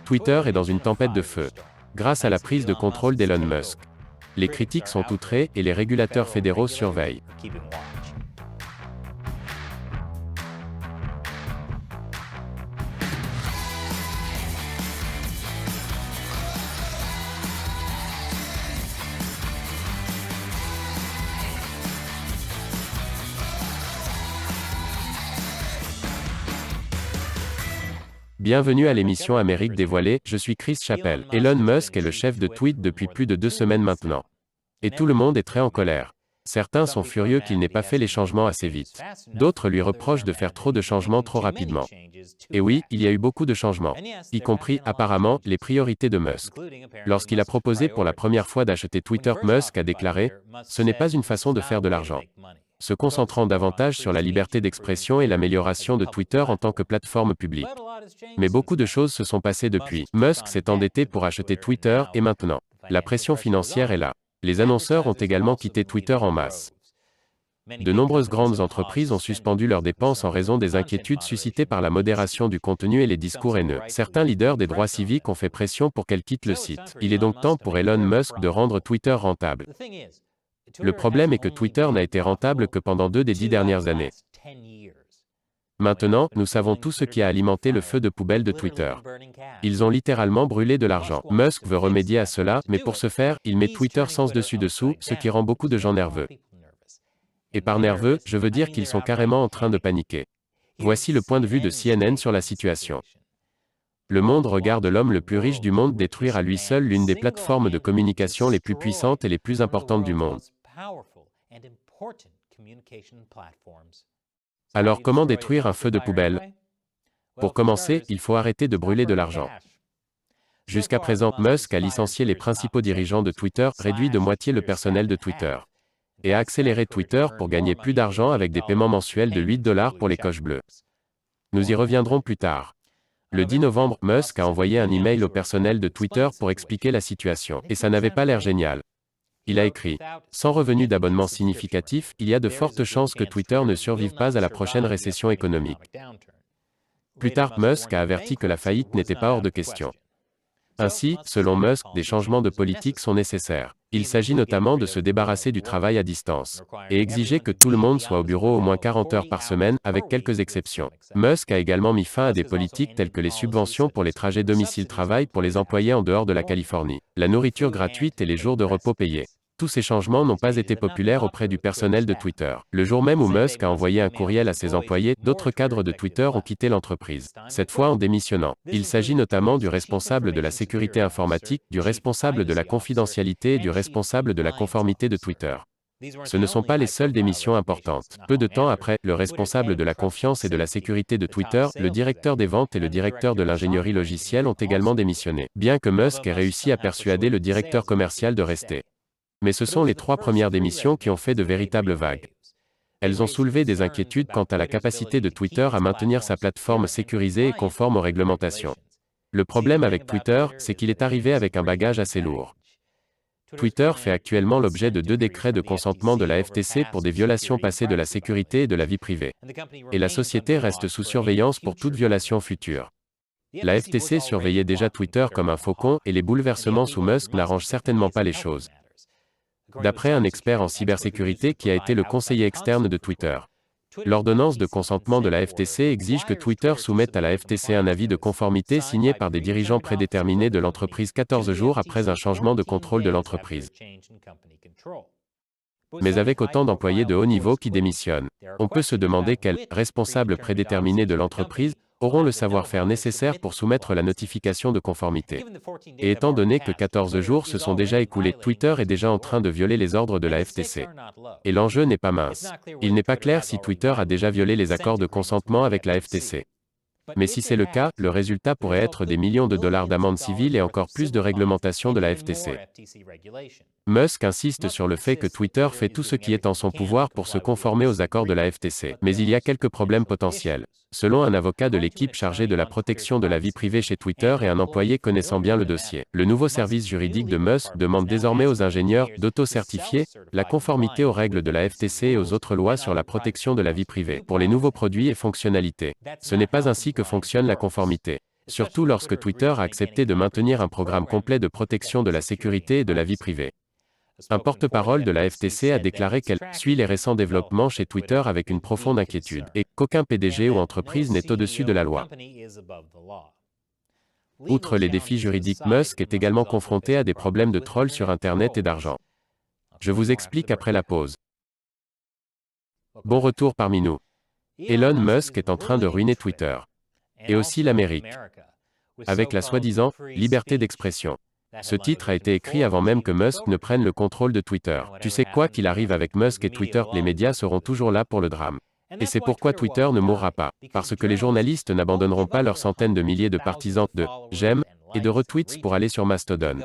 Twitter est dans une tempête de feu. Grâce à la prise de contrôle d'Elon Musk. Les critiques sont outrées et les régulateurs fédéraux surveillent. Bienvenue à l'émission Amérique dévoilée, je suis Chris Chappell. Elon Musk est le chef de Twitter depuis plus de 2 semaines maintenant. Et tout le monde est très en colère. Certains sont furieux qu'il n'ait pas fait les changements assez vite. D'autres lui reprochent de faire trop de changements trop rapidement. Et oui, il y a eu beaucoup de changements, y compris, apparemment, les priorités de Musk. Lorsqu'il a proposé pour la première fois d'acheter Twitter, Musk a déclaré « Ce n'est pas une façon de faire de l'argent », se concentrant davantage sur la liberté d'expression et l'amélioration de Twitter en tant que plateforme publique. Mais beaucoup de choses se sont passées depuis. Musk s'est endetté pour acheter Twitter et maintenant, la pression financière est là. Les annonceurs ont également quitté Twitter en masse. De nombreuses grandes entreprises ont suspendu leurs dépenses en raison des inquiétudes suscitées par la modération du contenu et les discours haineux. Certains leaders des droits civiques ont fait pression pour qu'elle quitte le site. Il est donc temps pour Elon Musk de rendre Twitter rentable. Le problème est que Twitter n'a été rentable que pendant 2 des 10 dernières années. Maintenant, nous savons tout ce qui a alimenté le feu de poubelle de Twitter. Ils ont littéralement brûlé de l'argent. Musk veut remédier à cela, mais pour ce faire, il met Twitter sans dessus-dessous, ce qui rend beaucoup de gens nerveux. Et par nerveux, je veux dire qu'ils sont carrément en train de paniquer. Voici le point de vue de CNN sur la situation. Le monde regarde l'homme le plus riche du monde détruire à lui seul l'une des plateformes de communication les plus puissantes et les plus importantes du monde. Alors comment détruire un feu de poubelle? Pour commencer, il faut arrêter de brûler de l'argent. Jusqu'à présent, Musk a licencié les principaux dirigeants de Twitter, réduit de moitié le personnel de Twitter, et a accéléré Twitter pour gagner plus d'argent avec des paiements mensuels de $8 pour les coches bleues. Nous y reviendrons plus tard. Le 10 novembre, Musk a envoyé un email au personnel de Twitter pour expliquer la situation, et ça n'avait pas l'air génial. Il a écrit « Sans revenus d'abonnement significatifs, il y a de fortes chances que Twitter ne survive pas à la prochaine récession économique. » Plus tard, Musk a averti que la faillite n'était pas hors de question. Ainsi, selon Musk, des changements de politique sont nécessaires. Il s'agit notamment de se débarrasser du travail à distance et exiger que tout le monde soit au bureau au moins 40 heures par semaine, avec quelques exceptions. Musk a également mis fin à des politiques telles que les subventions pour les trajets domicile-travail pour les employés en dehors de la Californie, la nourriture gratuite et les jours de repos payés. Tous ces changements n'ont pas été populaires auprès du personnel de Twitter. Le jour même où Musk a envoyé un courriel à ses employés, d'autres cadres de Twitter ont quitté l'entreprise, cette fois en démissionnant. Il s'agit notamment du responsable de la sécurité informatique, du responsable de la confidentialité et du responsable de la conformité de Twitter. Ce ne sont pas les seules démissions importantes. Peu de temps après, le responsable de la confiance et de la sécurité de Twitter, le directeur des ventes et le directeur de l'ingénierie logicielle ont également démissionné, bien que Musk ait réussi à persuader le directeur commercial de rester. Mais ce sont les 3 premières démissions qui ont fait de véritables vagues. Elles ont soulevé des inquiétudes quant à la capacité de Twitter à maintenir sa plateforme sécurisée et conforme aux réglementations. Le problème avec Twitter, c'est qu'il est arrivé avec un bagage assez lourd. Twitter fait actuellement l'objet de 2 décrets de consentement de la FTC pour des violations passées de la sécurité et de la vie privée. Et la société reste sous surveillance pour toute violation future. La FTC surveillait déjà Twitter comme un faucon et les bouleversements sous Musk n'arrangent certainement pas les choses. D'après un expert en cybersécurité qui a été le conseiller externe de Twitter, l'ordonnance de consentement de la FTC exige que Twitter soumette à la FTC un avis de conformité signé par des dirigeants prédéterminés de l'entreprise 14 jours après un changement de contrôle de l'entreprise. Mais avec autant d'employés de haut niveau qui démissionnent, on peut se demander quels responsables prédéterminés de l'entreprise auront le savoir-faire nécessaire pour soumettre la notification de conformité. Et étant donné que 14 jours se sont déjà écoulés, Twitter est déjà en train de violer les ordres de la FTC. Et l'enjeu n'est pas mince. Il n'est pas clair si Twitter a déjà violé les accords de consentement avec la FTC. Mais si c'est le cas, le résultat pourrait être des millions de dollars d'amende civile et encore plus de réglementation de la FTC. Musk insiste sur le fait que Twitter fait tout ce qui est en son pouvoir pour se conformer aux accords de la FTC. Mais il y a quelques problèmes potentiels. Selon un avocat de l'équipe chargée de la protection de la vie privée chez Twitter et un employé connaissant bien le dossier, le nouveau service juridique de Musk demande désormais aux ingénieurs d'auto-certifier la conformité aux règles de la FTC et aux autres lois sur la protection de la vie privée pour les nouveaux produits et fonctionnalités. Ce n'est pas ainsi que fonctionne la conformité. surtout lorsque Twitter a accepté de maintenir un programme complet de protection de la sécurité et de la vie privée. Un porte-parole de la FTC a déclaré qu'elle suit les récents développements chez Twitter avec une profonde inquiétude et qu'aucun PDG ou entreprise n'est au-dessus de la loi. Outre les défis juridiques, Musk est également confronté à des problèmes de trolls sur Internet et d'argent. Je vous explique après la pause. Bon retour parmi nous. Elon Musk est en train de ruiner Twitter. Et aussi l'Amérique. Avec la soi-disant liberté d'expression. Ce titre a été écrit avant même que Musk ne prenne le contrôle de Twitter. Tu sais quoi qu'il arrive avec Musk et Twitter, les médias seront toujours là pour le drame. Et c'est pourquoi Twitter ne mourra pas. Parce que les journalistes n'abandonneront pas leurs centaines de milliers de partisans, de j'aime et de retweets pour aller sur Mastodon,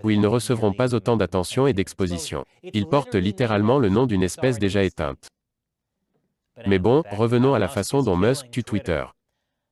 où ils ne recevront pas autant d'attention et d'exposition. Ils portent littéralement le nom d'une espèce déjà éteinte. Mais bon, revenons à la façon dont Musk tue Twitter.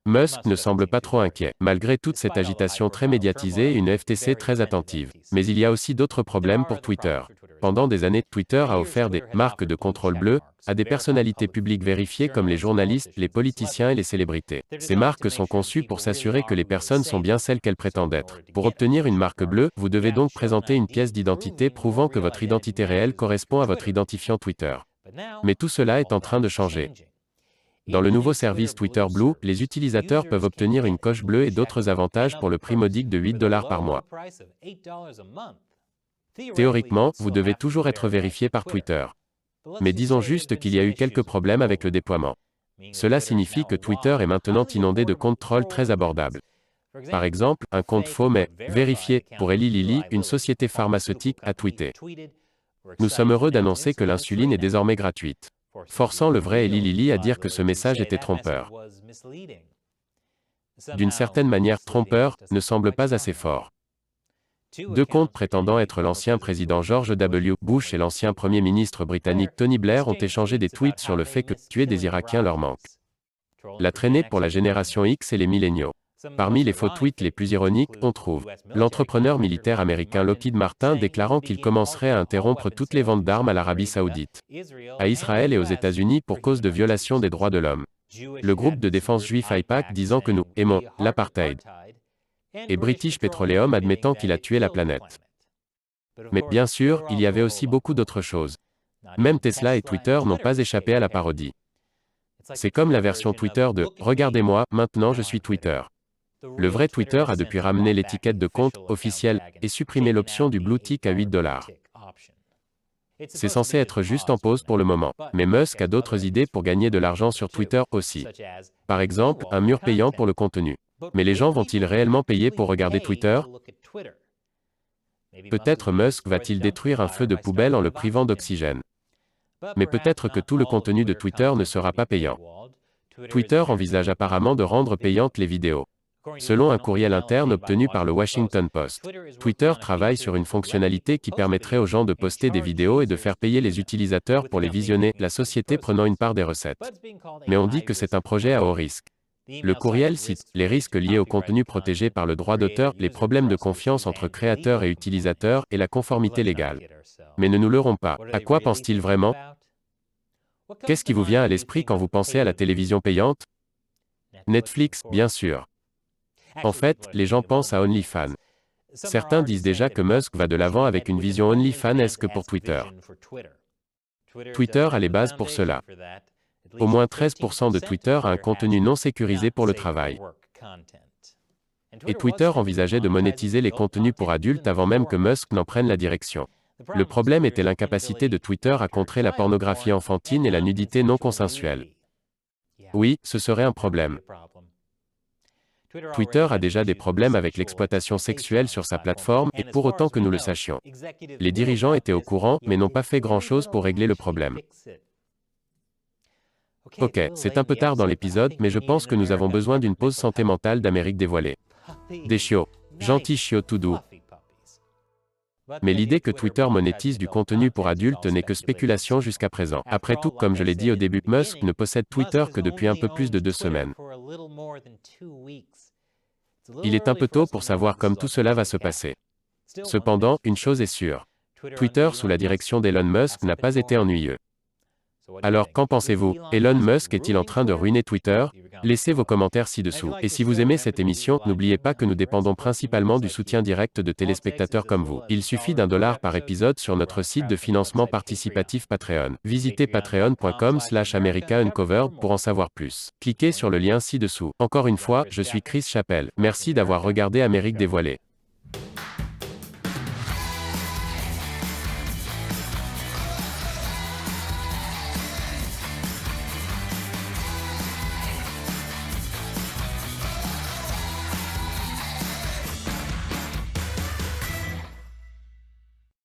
Musk ne semble pas trop inquiet, malgré toute cette agitation très médiatisée et une FTC très attentive. Mais il y a aussi d'autres problèmes pour Twitter. Pendant des années, Twitter a offert des marques de contrôle bleu à des personnalités publiques vérifiées comme les journalistes, les politiciens et les célébrités. Ces marques sont conçues pour s'assurer que les personnes sont bien celles qu'elles prétendent être. Pour obtenir une marque bleue, vous devez donc présenter une pièce d'identité prouvant que votre identité réelle correspond à votre identifiant Twitter. Mais tout cela est en train de changer. Dans le nouveau service Twitter Blue, les utilisateurs peuvent obtenir une coche bleue et d'autres avantages pour le prix modique de $8 par mois. Théoriquement, vous devez toujours être vérifié par Twitter. Mais disons juste qu'il y a eu quelques problèmes avec le déploiement. Cela signifie que Twitter est maintenant inondé de comptes trolls très abordables. Par exemple, un compte faux mais vérifié pour Eli Lilly, une société pharmaceutique, a tweeté. Nous sommes heureux d'annoncer que l'insuline est désormais gratuite, forçant le vrai Eli Lilly à dire que ce message était trompeur. D'une certaine manière, trompeur ne semble pas assez fort. Deux comptes prétendant être l'ancien président George W. Bush et l'ancien premier ministre britannique Tony Blair ont échangé des tweets sur le fait que tuer des Irakiens leur manque. La traînée pour la génération X et les milléniaux. Parmi les faux tweets les plus ironiques, on trouve l'entrepreneur militaire américain Lockheed Martin déclarant qu'il commencerait à interrompre toutes les ventes d'armes à l'Arabie Saoudite, à Israël et aux États-Unis pour cause de violation des droits de l'homme. Le groupe de défense juif AIPAC disant que nous aimons l'apartheid. Et British Petroleum admettant qu'il a tué la planète. Mais bien sûr, il y avait aussi beaucoup d'autres choses. Même Tesla et Twitter n'ont pas échappé à la parodie. C'est comme la version Twitter de « Regardez-moi, maintenant je suis Twitter ». Le vrai Twitter a depuis ramené l'étiquette de compte officiel et supprimé l'option du Blue Tick à $8. C'est censé être juste en pause pour le moment, mais Musk a d'autres idées pour gagner de l'argent sur Twitter aussi. Par exemple, un mur payant pour le contenu. Mais les gens vont-ils réellement payer pour regarder Twitter? Peut-être Musk va-t-il détruire un feu de poubelle en le privant d'oxygène. Mais peut-être que tout le contenu de Twitter ne sera pas payant. Twitter envisage apparemment de rendre payantes les vidéos. Selon un courriel interne obtenu par le Washington Post, Twitter travaille sur une fonctionnalité qui permettrait aux gens de poster des vidéos et de faire payer les utilisateurs pour les visionner, la société prenant une part des recettes. Mais on dit que c'est un projet à haut risque. Le courriel cite les risques liés au contenu protégé par le droit d'auteur, les problèmes de confiance entre créateurs et utilisateurs et la conformité légale. Mais ne nous leurrons pas, à quoi pense-t-il vraiment? Qu'est-ce qui vous vient à l'esprit quand vous pensez à la télévision payante? Netflix, bien sûr. En fait, les gens pensent à OnlyFans. Certains disent déjà que Musk va de l'avant avec une vision OnlyFans-esque pour Twitter. Twitter a les bases pour cela. Au moins 13% de Twitter a un contenu non sécurisé pour le travail. Et Twitter envisageait de monétiser les contenus pour adultes avant même que Musk n'en prenne la direction. Le problème était l'incapacité de Twitter à contrer la pornographie enfantine et la nudité non consensuelle. Oui, ce serait un problème. Twitter a déjà des problèmes avec l'exploitation sexuelle sur sa plateforme, et pour autant que nous le sachions. Les dirigeants étaient au courant, mais n'ont pas fait grand-chose pour régler le problème. Ok, c'est un peu tard dans l'épisode, mais je pense que nous avons besoin d'une pause santé mentale d'Amérique dévoilée. Des chiots. Gentils chiots tout doux. Mais l'idée que Twitter monétise du contenu pour adultes n'est que spéculation jusqu'à présent. Après tout, comme je l'ai dit au début, Musk ne possède Twitter que depuis un peu plus de 2 semaines. Il est un peu tôt pour savoir comme tout cela va se passer. Cependant, une chose est sûre. Twitter sous la direction d'Elon Musk n'a pas été ennuyeux. Alors qu'en pensez-vous? Elon Musk est-il en train de ruiner Twitter? Laissez vos commentaires ci-dessous. Et si vous aimez cette émission, n'oubliez pas que nous dépendons principalement du soutien direct de téléspectateurs comme vous. Il suffit $1 par épisode sur notre site de financement participatif Patreon. Visitez patreon.com/americauncovered pour en savoir plus. Cliquez sur le lien ci-dessous. Encore une fois, je suis Chris Chappell. Merci d'avoir regardé Amérique dévoilée.